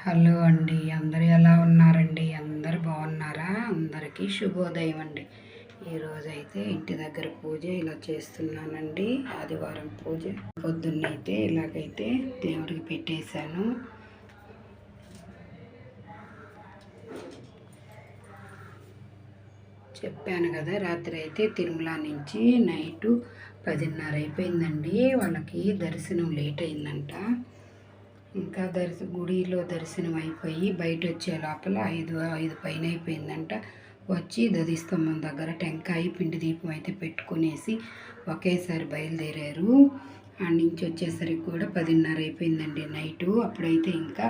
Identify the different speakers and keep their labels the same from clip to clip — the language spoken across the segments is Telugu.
Speaker 1: హలో అండి, అందరు ఎలా ఉన్నారండి? అందరు బాగున్నారా? అందరికీ శుభోదయం అండి. ఈరోజైతే ఇంటి దగ్గర పూజ ఇలా చేస్తున్నానండి. ఆదివారం పూజ పొద్దున్నైతే ఇలాగైతే దేవుడికి పెట్టేశాను. చెప్పాను కదా, రాత్రి అయితే తిరుమల నుంచి నైటు 10:30 అయిపోయిందండి. వాళ్ళకి దర్శనం లేట్ అయిందంట. ఇంకా గుడిలో దర్శనం అయిపోయి బయట వచ్చే లోపల 5 పైన అయిపోయిందంట. వచ్చి దధిస్తంభం దగ్గర టెంకాయ పిండి దీపం అయితే పెట్టుకునేసి ఒకేసారి బయలుదేరారు. ఆడ నుంచి వచ్చేసరికి కూడా 10:30 అయిపోయిందండి నైటు. అప్పుడైతే ఇంకా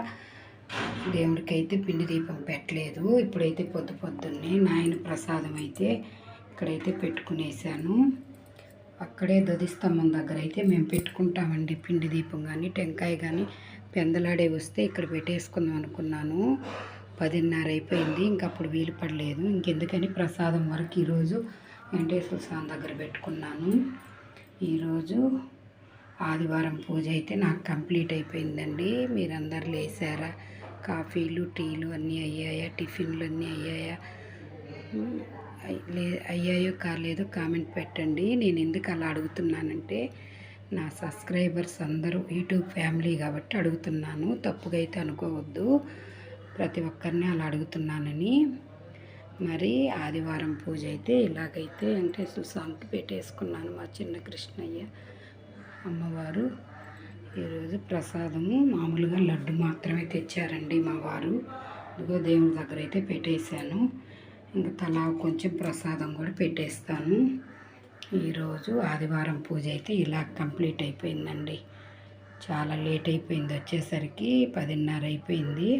Speaker 1: దేవుడికి అయితే పిండి దీపం పెట్టలేదు. ఇప్పుడైతే పొద్దున్నే నాయన ప్రసాదం అయితే ఇక్కడైతే పెట్టుకునేసాను. అక్కడే దధిస్తంభం దగ్గర అయితే మేము పెట్టుకుంటామండి పిండి దీపం కానీ టెంకాయ కానీ. పెందలాడే వస్తే ఇక్కడ పెట్టేసుకుందాం అనుకున్నాను. 10:30 అయిపోయింది. ఇంకప్పుడు వీలు పడలేదు. ఇంకెందుకని ప్రసాదం వరకు ఈరోజు వెంకటేశ్వర స్వామి దగ్గర పెట్టుకున్నాను. ఈరోజు ఆదివారం పూజ అయితే నాకు కంప్లీట్ అయిపోయిందండి. మీరందరూ లేసారా? కాఫీలు టీలు అన్నీ అయ్యాయా? టిఫిన్లు అన్నీ అయ్యాయా? అయ్యాయో కాలేదో కామెంట్ పెట్టండి. నేను ఎందుకు అలా అడుగుతున్నానంటే నా సబ్స్క్రైబర్స్ అందరూ యూట్యూబ్ ఫ్యామిలీ కాబట్టి అడుగుతున్నాను. తప్పుగా అయితే అనుకోవద్దు. ప్రతి ఒక్కరిని అలా అడుగుతున్నానని. మరి ఆదివారం పూజ అయితే ఇలాగైతే వెంకటేశ్వర స్వామికి పెట్టేసుకున్నాను. మా చిన్న కృష్ణయ్య అమ్మవారు ఈరోజు ప్రసాదము మామూలుగా లడ్డు మాత్రమే తెచ్చారండి మా వారు. ఇదిగో దేవుడి దగ్గర అయితే పెట్టేశాను. ఇంకా తలా కొంచెం ప్రసాదం కూడా పెట్టేస్తాను. ఈరోజు ఆదివారం పూజ అయితే ఇలా కంప్లీట్ అయిపోయిందండి. చాలా లేట్ అయిపోయింది, వచ్చేసరికి 10:30 అయిపోయింది.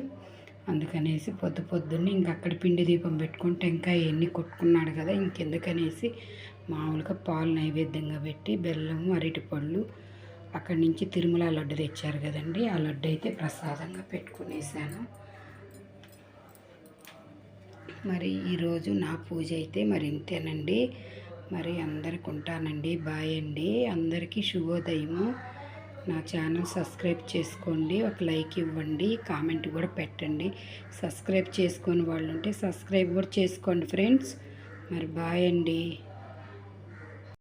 Speaker 1: అందుకనేసి పొద్దున్నే ఇంక అక్కడ పిండి దీపం పెట్టుకొని టెంకాయ ఎన్ని కొట్టుకున్నాడు కదా, ఇంకెందుకనేసి మామూలుగా పాలు నైవేద్యంగా పెట్టి బెల్లము అరటిపళ్ళు అక్కడి నుంచి తిరుమల లడ్డు తెచ్చారు కదండి, ఆ లడ్డు అయితే ప్రసాదంగా పెట్టుకునేసాను. మరి ఈరోజు నా పూజ అయితే మరి ఇంతేనండి. మరి అందరికి ఉంటానండి. బాయ్ అండి. అందరికీ శుభోదయము. నా ఛానల్ సబ్స్క్రైబ్ చేసుకోండి, ఒక లైక్ ఇవ్వండి, కామెంట్ కూడా పెట్టండి. సబ్స్క్రైబ్ చేసుకొని వాళ్ళు ఉంటే సబ్స్క్రైబ్ కూడా చేసుకోండి ఫ్రెండ్స్. మరి బాయ్ అండి.